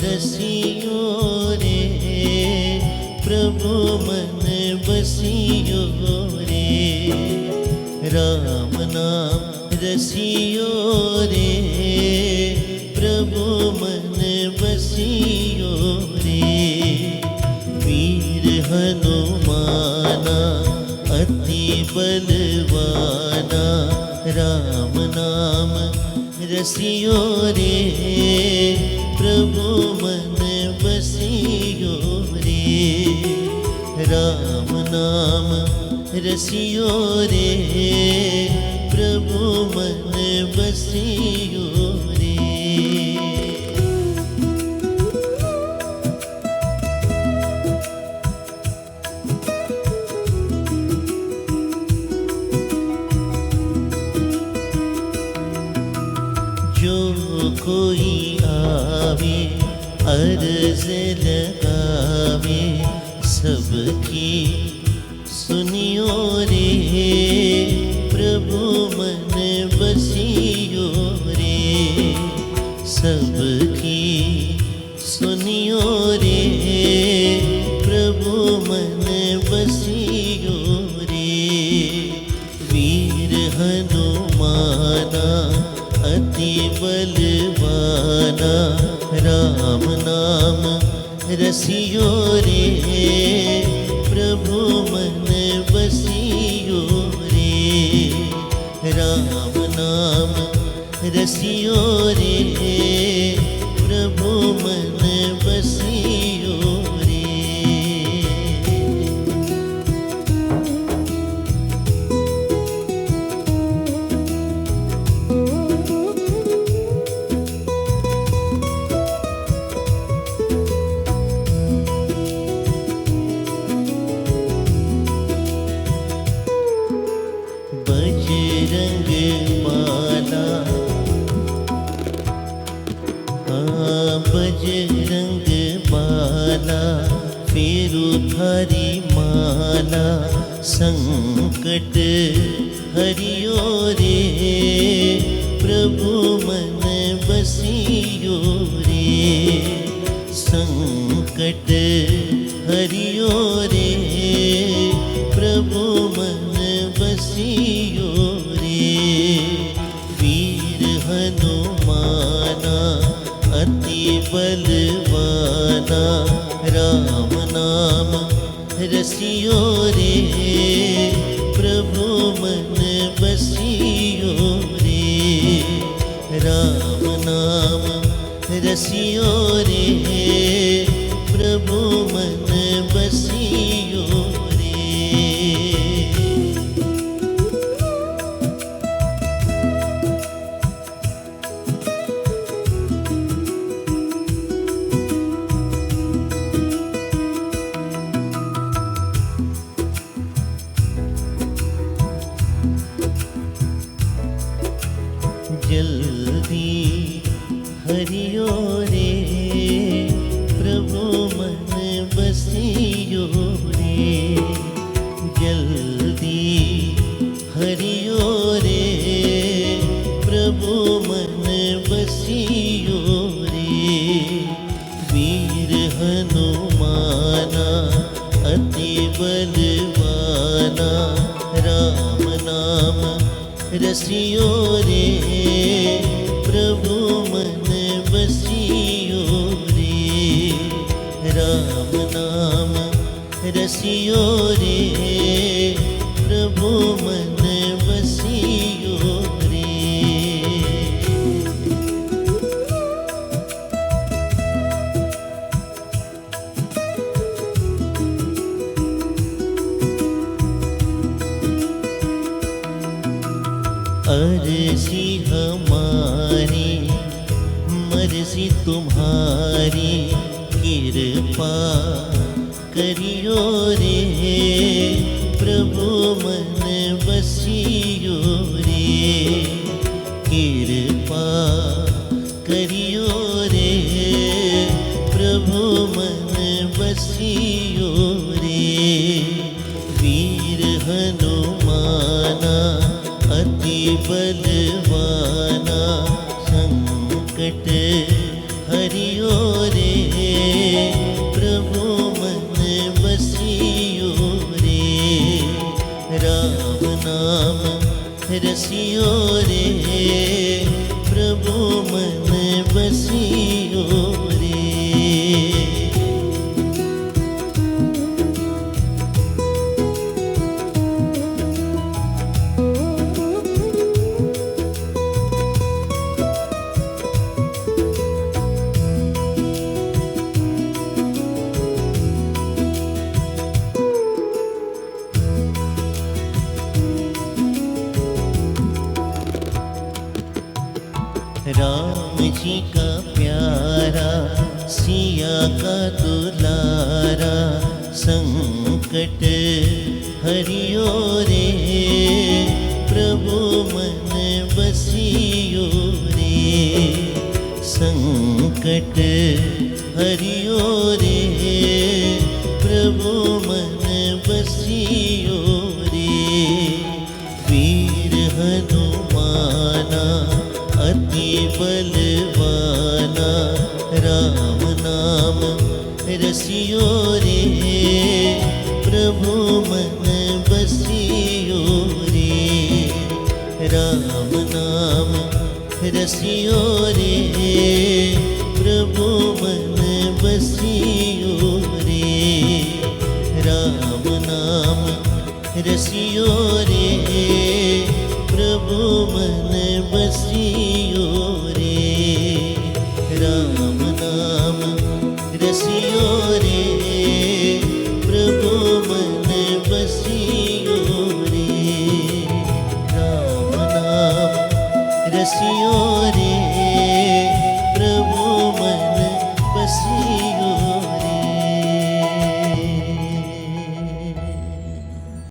रसियो रे, प्रभु मन बसियो रे। राम नाम रसियो रे, प्रभु मन बसियो रे। वीर हनुमाना अति बलवाना, राम नाम रसियो रे, प्रभु मन बसियो रे। राम नाम रसियो रे, प्रभु मन बसियो रे। जो कोई आवे अर्ज लगावे, सबकी सुनियो रे, प्रभु मन बसियो रे। सबकी सुनियो रे, प्रभु मन बसियो रे। वीर हनुमाना अति बलवाना, राम नाम रसियो रे, प्रभु मन बसियो रे। राम नाम रसियो रे, प्रभु मन बसियो रे। बजरंग माला, हाँ बजरंग माला, फेरू थारी माला। संकट हरियो रे, प्रभु मन बसियो रे। संकट हरियो रे, प्रभु मन बसियो रे। वीर हनुमाना अति बलवाना, राम नाम रसियो रे, प्रभु मन बसियो रे। राम नाम रसियो रे, प्रभु मन बसियो रे। जल्दी हरियो रे, प्रभु मन बसियो रे। जल्दी हरियो रे, प्रभु मन बसियो रे। वीर हनुमाना अति बलवाना, राम नाम रसियो रे, प्रभु मन बसियो रे। राम नाम रसियो रे, प्रभु मन बसियो रे। अर्जी हमारी मर्जी तुम्हारी, कृपा करियो रे, प्रभु मन बसियो रे। कृपा करियो रे, प्रभु मन बसियो रे। वीर हनुमाना अति बलवाना, संकट हरियो रे, प्रभु मन बसियो रे। राम नाम रसियो रे, प्रभु मन बसियो रे। राम जी का प्यारा, सिया का दुलारा, संकट हरियो रे, प्रभु मन बसियो रे। संकट हरियो रे, प्रभु मन बसियो रे। वीर हनुमाना अति बलवाना, राम नाम रसियो रे, प्रभु मन बसियो रे। राम नाम रसियो रे, प्रभु मन बसियो रे। राम नाम रसियो रे, प्रभु मन बसियो रे। राम नाम रसियो रे, प्रभु मन बसियो रे। राम नाम रसियो रे,